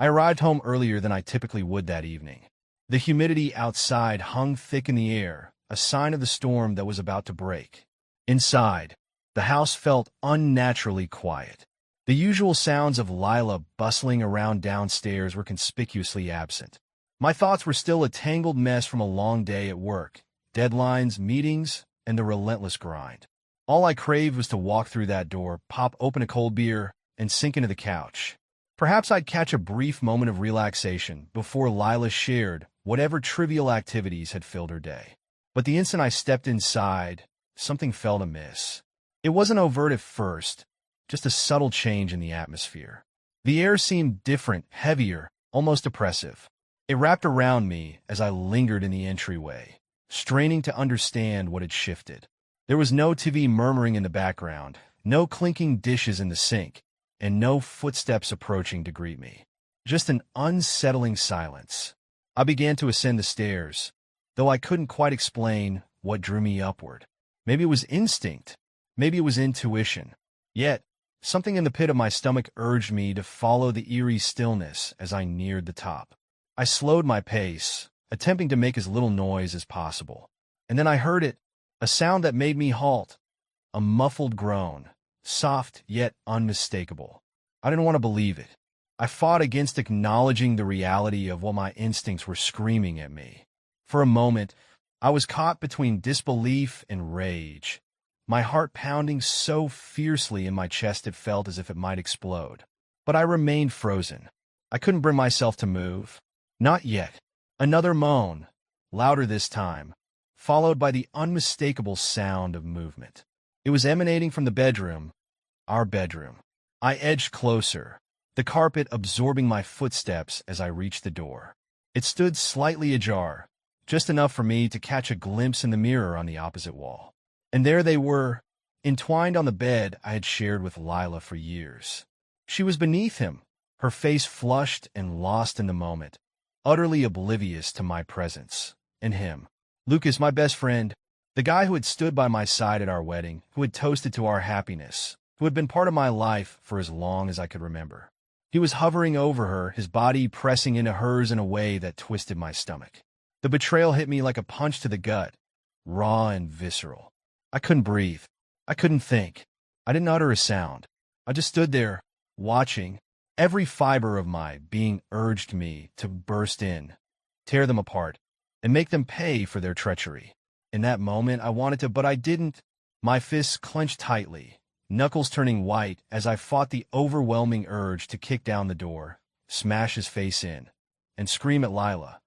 I arrived home earlier than I typically would that evening. The humidity outside hung thick in the air, a sign of the storm that was about to break. Inside, the house felt unnaturally quiet. The usual sounds of Lila bustling around downstairs were conspicuously absent. My thoughts were still a tangled mess from a long day at work, deadlines, meetings, and the relentless grind. All I craved was to walk through that door, pop open a cold beer, and sink into the couch. Perhaps I'd catch a brief moment of relaxation before Lila shared whatever trivial activities had filled her day. But the instant I stepped inside, something felt amiss. It wasn't overt at first, just a subtle change in the atmosphere. The air seemed different, heavier, almost oppressive. It wrapped around me as I lingered in the entryway, straining to understand what had shifted. There was no TV murmuring in the background, no clinking dishes in the sink, and no footsteps approaching to greet me. Just an unsettling silence. I began to ascend the stairs, though I couldn't quite explain what drew me upward. Maybe it was instinct, maybe it was intuition. Yet, something in the pit of my stomach urged me to follow the eerie stillness as I neared the top. I slowed my pace, attempting to make as little noise as possible. And then I heard it, a sound that made me halt, a muffled groan, soft yet unmistakable. I didn't want to believe it. I fought against acknowledging the reality of what my instincts were screaming at me. For a moment, I was caught between disbelief and rage, my heart pounding so fiercely in my chest it felt as if it might explode. But I remained frozen. I couldn't bring myself to move. Not yet. Another moan, louder this time, followed by the unmistakable sound of movement. It was emanating from the bedroom, our bedroom. I edged closer, the carpet absorbing my footsteps as I reached the door. It stood slightly ajar, just enough for me to catch a glimpse in the mirror on the opposite wall. And there they were, entwined on the bed I had shared with Lila for years. She was beneath him, her face flushed and lost in the moment, utterly oblivious to my presence, and him. Lucas, my best friend, the guy who had stood by my side at our wedding, who had toasted to our happiness, who had been part of my life for as long as I could remember. He was hovering over her, his body pressing into hers in a way that twisted my stomach. The betrayal hit me like a punch to the gut, raw and visceral. I couldn't breathe. I couldn't think. I didn't utter a sound. I just stood there, watching. Every fiber of my being urged me to burst in, tear them apart, and make them pay for their treachery. In that moment, I wanted to, but I didn't. My fists clenched tightly, knuckles turning white as I fought the overwhelming urge to kick down the door, smash his face in, and scream at Lila,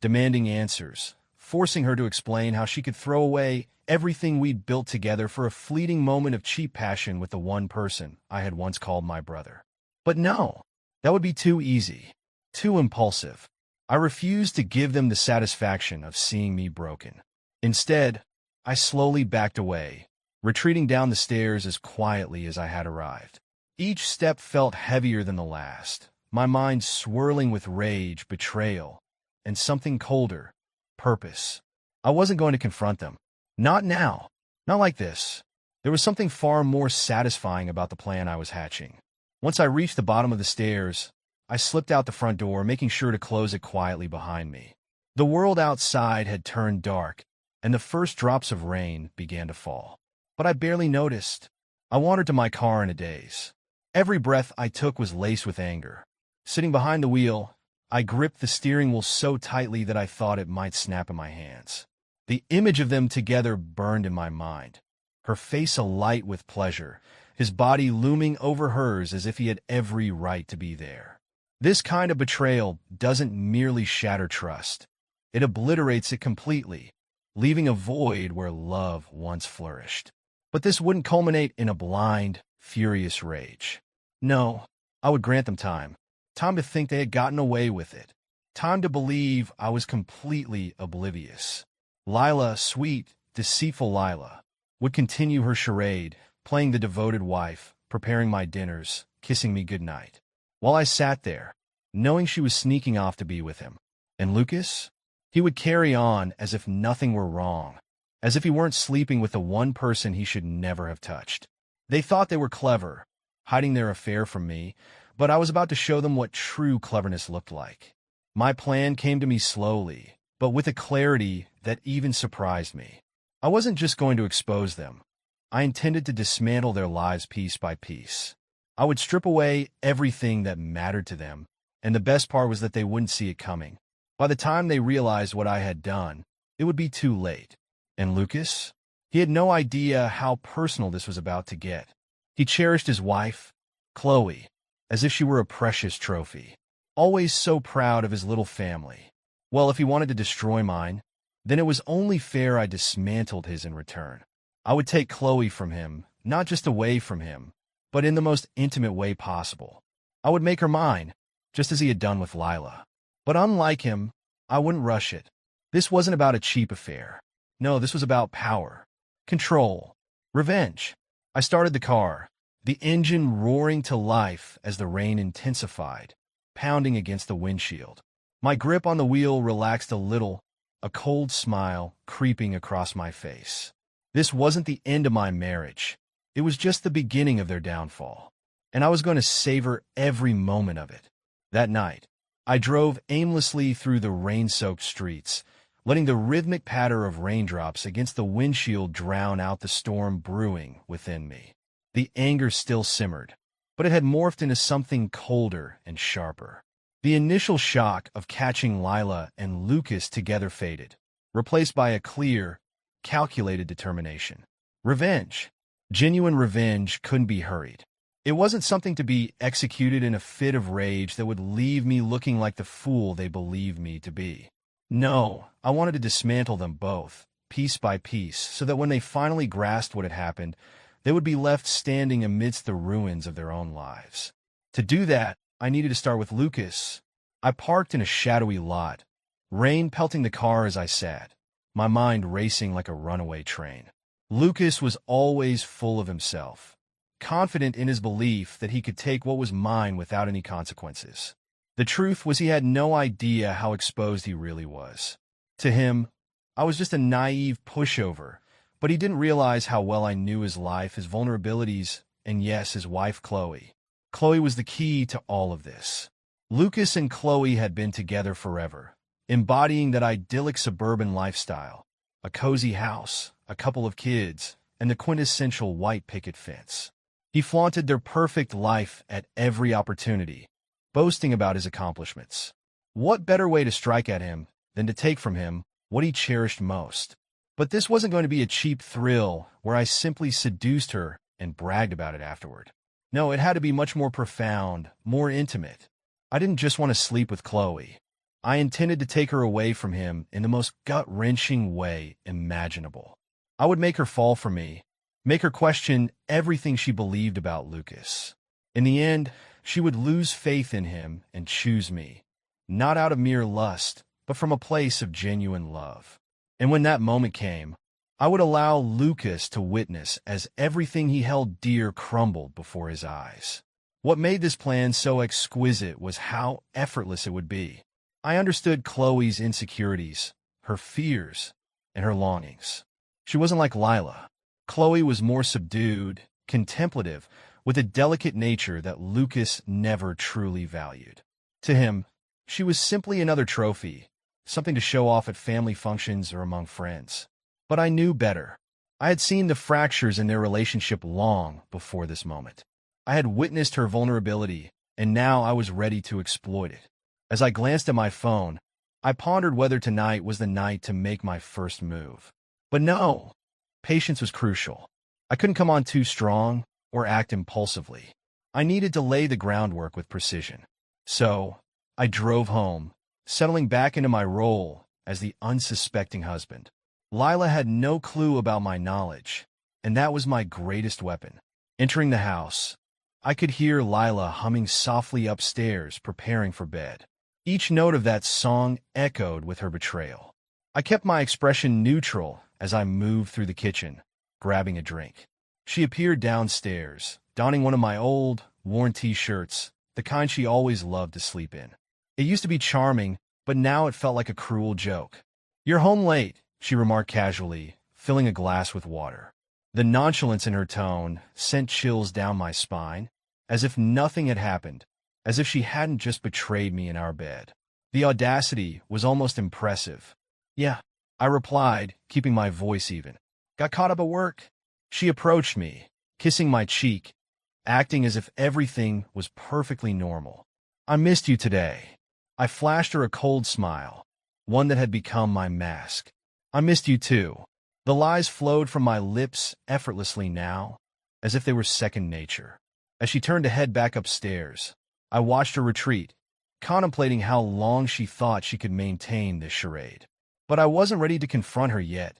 demanding answers, forcing her to explain how she could throw away everything we'd built together for a fleeting moment of cheap passion with the one person I had once called my brother. But no, that would be too easy, too impulsive. I refused to give them the satisfaction of seeing me broken. Instead, I slowly backed away, retreating down the stairs as quietly as I had arrived. Each step felt heavier than the last, my mind swirling with rage, betrayal, and something colder, purpose. I wasn't going to confront them. Not now. Not like this. There was something far more satisfying about the plan I was hatching. Once I reached the bottom of the stairs, I slipped out the front door, making sure to close it quietly behind me. The world outside had turned dark, and the first drops of rain began to fall. But I barely noticed. I wandered to my car in a daze. Every breath I took was laced with anger. Sitting behind the wheel, I gripped the steering wheel so tightly that I thought it might snap in my hands. The image of them together burned in my mind, her face alight with pleasure, his body looming over hers as if he had every right to be there. This kind of betrayal doesn't merely shatter trust. It obliterates it completely, leaving a void where love once flourished. But this wouldn't culminate in a blind, furious rage. No, I would grant them time. Time to think they had gotten away with it. Time to believe I was completely oblivious. Lila, sweet, deceitful Lila, would continue her charade, playing the devoted wife, preparing my dinners, kissing me goodnight. While I sat there, knowing she was sneaking off to be with him. And Lucas? He would carry on as if nothing were wrong, as if he weren't sleeping with the one person he should never have touched. They thought they were clever, hiding their affair from me, but I was about to show them what true cleverness looked like. My plan came to me slowly, but with a clarity that even surprised me. I wasn't just going to expose them. I intended to dismantle their lives piece by piece. I would strip away everything that mattered to them, and the best part was that they wouldn't see it coming. By the time they realized what I had done, it would be too late. And Lucas? He had no idea how personal this was about to get. He cherished his wife, Chloe, as if she were a precious trophy. Always so proud of his little family. Well, if he wanted to destroy mine, then it was only fair I dismantled his in return. I would take Chloe from him, not just away from him, but in the most intimate way possible. I would make her mine, just as he had done with Lila. But unlike him, I wouldn't rush it. This wasn't about a cheap affair. No, this was about power, control, revenge. I started the car, the engine roaring to life as the rain intensified, pounding against the windshield. My grip on the wheel relaxed a little, a cold smile creeping across my face. This wasn't the end of my marriage. It was just the beginning of their downfall, and I was going to savor every moment of it. That night, I drove aimlessly through the rain-soaked streets, letting the rhythmic patter of raindrops against the windshield drown out the storm brewing within me. The anger still simmered, but it had morphed into something colder and sharper. The initial shock of catching Lila and Lucas together faded, replaced by a clear, calculated determination. Revenge. Genuine revenge couldn't be hurried. It wasn't something to be executed in a fit of rage that would leave me looking like the fool they believed me to be. No, I wanted to dismantle them both, piece by piece, so that when they finally grasped what had happened, they would be left standing amidst the ruins of their own lives. To do that, I needed to start with Lucas. I parked in a shadowy lot, rain pelting the car as I sat, my mind racing like a runaway train. Lucas was always full of himself, confident in his belief that he could take what was mine without any consequences. The truth was he had no idea how exposed he really was. To him, I was just a naive pushover, but he didn't realize how well I knew his life, his vulnerabilities, and yes, his wife, Chloe. Chloe was the key to all of this. Lucas and Chloe had been together forever, embodying that idyllic suburban lifestyle, a cozy house, a couple of kids, and the quintessential white picket fence. He flaunted their perfect life at every opportunity, boasting about his accomplishments. What better way to strike at him than to take from him what he cherished most? But this wasn't going to be a cheap thrill where I simply seduced her and bragged about it afterward. No, it had to be much more profound, more intimate. I didn't just want to sleep with Chloe. I intended to take her away from him in the most gut-wrenching way imaginable. I would make her fall for me, make her question everything she believed about Lucas. In the end, she would lose faith in him and choose me, not out of mere lust, but from a place of genuine love. And when that moment came, I would allow Lucas to witness as everything he held dear crumbled before his eyes. What made this plan so exquisite was how effortless it would be. I understood Chloe's insecurities, her fears, and her longings. She wasn't like Lila. Chloe was more subdued, contemplative, with a delicate nature that Lucas never truly valued. To him, she was simply another trophy, something to show off at family functions or among friends. But I knew better. I had seen the fractures in their relationship long before this moment. I had witnessed her vulnerability, and now I was ready to exploit it. As I glanced at my phone, I pondered whether tonight was the night to make my first move. But no, patience was crucial. I couldn't come on too strong or act impulsively. I needed to lay the groundwork with precision. So, I drove home, settling back into my role as the unsuspecting husband. Lila had no clue about my knowledge, and that was my greatest weapon. Entering the house, I could hear Lila humming softly upstairs, preparing for bed. Each note of that song echoed with her betrayal. I kept my expression neutral as I moved through the kitchen, grabbing a drink. She appeared downstairs, donning one of my old, worn t-shirts, the kind she always loved to sleep in. It used to be charming, but now it felt like a cruel joke. "You're home late," she remarked casually, filling a glass with water. The nonchalance in her tone sent chills down my spine. As if nothing had happened, as if she hadn't just betrayed me in our bed. The audacity was almost impressive. "Yeah," I replied, keeping my voice even. "Got caught up at work." She approached me, kissing my cheek, acting as if everything was perfectly normal. "I missed you today." I flashed her a cold smile, one that had become my mask. "I missed you too." The lies flowed from my lips effortlessly now, as if they were second nature. As she turned to head back upstairs, I watched her retreat, contemplating how long she thought she could maintain this charade. But I wasn't ready to confront her yet,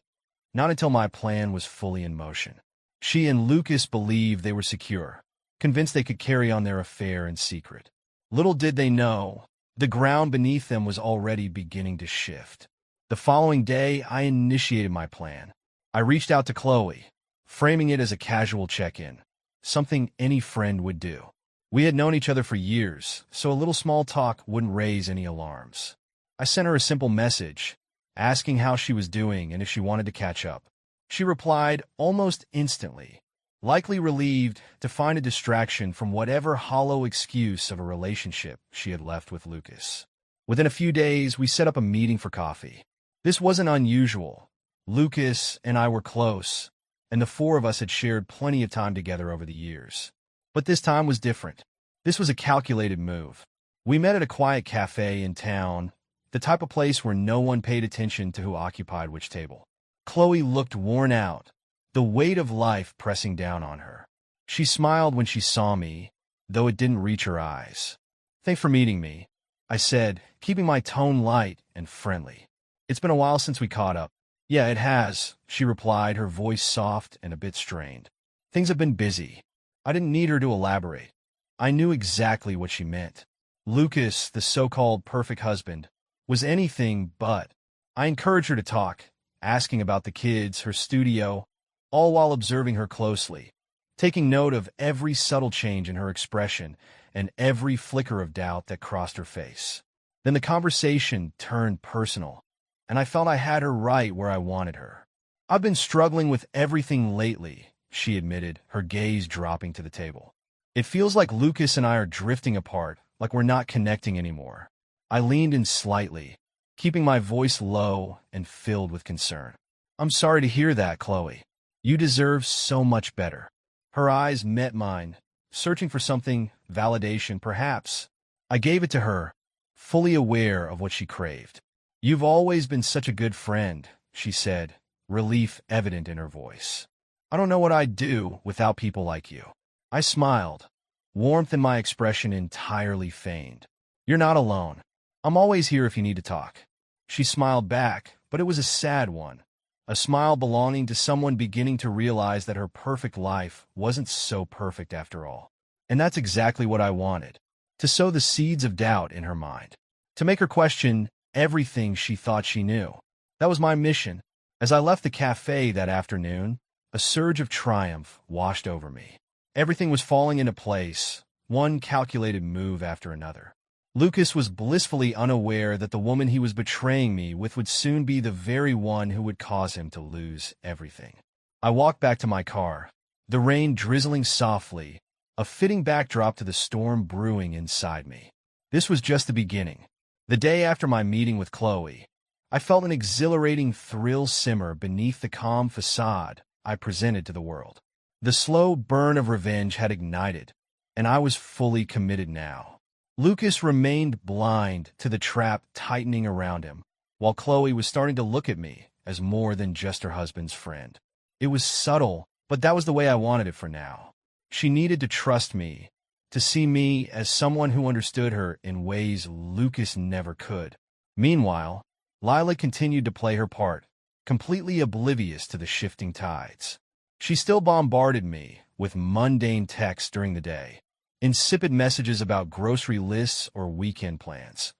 not until my plan was fully in motion. She and Lucas believed they were secure, convinced they could carry on their affair in secret. Little did they know, the ground beneath them was already beginning to shift. The following day, I initiated my plan. I reached out to Chloe, framing it as a casual check-in, something any friend would do. We had known each other for years, so a little small talk wouldn't raise any alarms. I sent her a simple message, asking how she was doing and if she wanted to catch up. She replied almost instantly, likely relieved to find a distraction from whatever hollow excuse of a relationship she had left with Lucas. Within a few days, we set up a meeting for coffee. This wasn't unusual. Lucas and I were close, and the four of us had shared plenty of time together over the years. But this time was different. This was a calculated move. We met at a quiet cafe in town, the type of place where no one paid attention to who occupied which table. Chloe looked worn out, the weight of life pressing down on her. She smiled when she saw me, though it didn't reach her eyes. "Thanks for meeting me," I said, keeping my tone light and friendly. "It's been a while since we caught up." "Yeah, it has," she replied, her voice soft and a bit strained. "Things have been busy." I didn't need her to elaborate. I knew exactly what she meant. Lucas, the so-called perfect husband, was anything but. I encouraged her to talk, asking about the kids, her studio, all while observing her closely, taking note of every subtle change in her expression and every flicker of doubt that crossed her face. Then the conversation turned personal, and I felt I had her right where I wanted her. "I've been struggling with everything lately," she admitted, her gaze dropping to the table. "It feels like Lucas and I are drifting apart, like we're not connecting anymore." I leaned in slightly, keeping my voice low and filled with concern. "I'm sorry to hear that, Chloe. You deserve so much better." Her eyes met mine, searching for something, validation perhaps. I gave it to her, fully aware of what she craved. "You've always been such a good friend," she said, relief evident in her voice. "I don't know what I'd do without people like you." I smiled, warmth in my expression entirely feigned. "You're not alone. I'm always here if you need to talk." She smiled back, but it was a sad one, a smile belonging to someone beginning to realize that her perfect life wasn't so perfect after all. And that's exactly what I wanted, to sow the seeds of doubt in her mind, to make her question everything she thought she knew. That was my mission. As I left the cafe that afternoon, a surge of triumph washed over me. Everything was falling into place, one calculated move after another. Lucas was blissfully unaware that the woman he was betraying me with would soon be the very one who would cause him to lose everything. I walked back to my car, the rain drizzling softly, a fitting backdrop to the storm brewing inside me. This was just the beginning. The day after my meeting with Chloe, I felt an exhilarating thrill simmer beneath the calm facade I presented to the world. The slow burn of revenge had ignited, and I was fully committed now. Lucas remained blind to the trap tightening around him, while Chloe was starting to look at me as more than just her husband's friend. It was subtle, but that was the way I wanted it for now. She needed to trust me, to see me as someone who understood her in ways Lucas never could. Meanwhile, Lila continued to play her part, completely oblivious to the shifting tides. She still bombarded me with mundane texts during the day, insipid messages about grocery lists or weekend plans,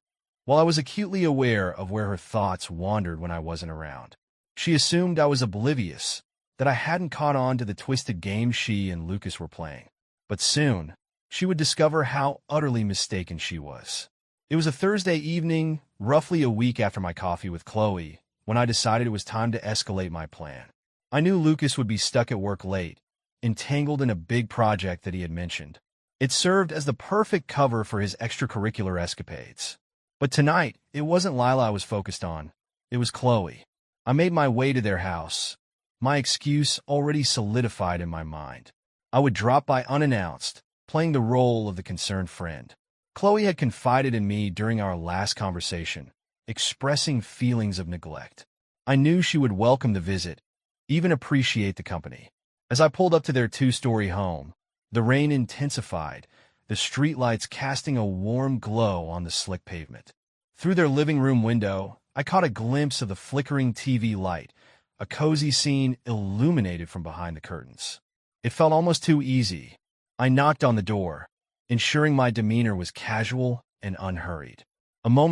while I was acutely aware of where her thoughts wandered when I wasn't around. She assumed I was oblivious, that I hadn't caught on to the twisted game she and Lucas were playing. But soon, she would discover how utterly mistaken she was. It was a Thursday evening, roughly a week after my coffee with Chloe, when I decided it was time to escalate my plan. I knew Lucas would be stuck at work late, entangled in a big project that he had mentioned. It served as the perfect cover for his extracurricular escapades. But tonight, it wasn't Lila I was focused on. It was Chloe. I made my way to their house, my excuse already solidified in my mind. I would drop by unannounced, playing the role of the concerned friend. Chloe had confided in me during our last conversation, expressing feelings of neglect. I knew she would welcome the visit, even appreciate the company. As I pulled up to their two-story home, the rain intensified, the streetlights casting a warm glow on the slick pavement. Through their living room window, I caught a glimpse of the flickering TV light, a cozy scene illuminated from behind the curtains. It felt almost too easy. I knocked on the door, ensuring my demeanor was casual and unhurried. A moment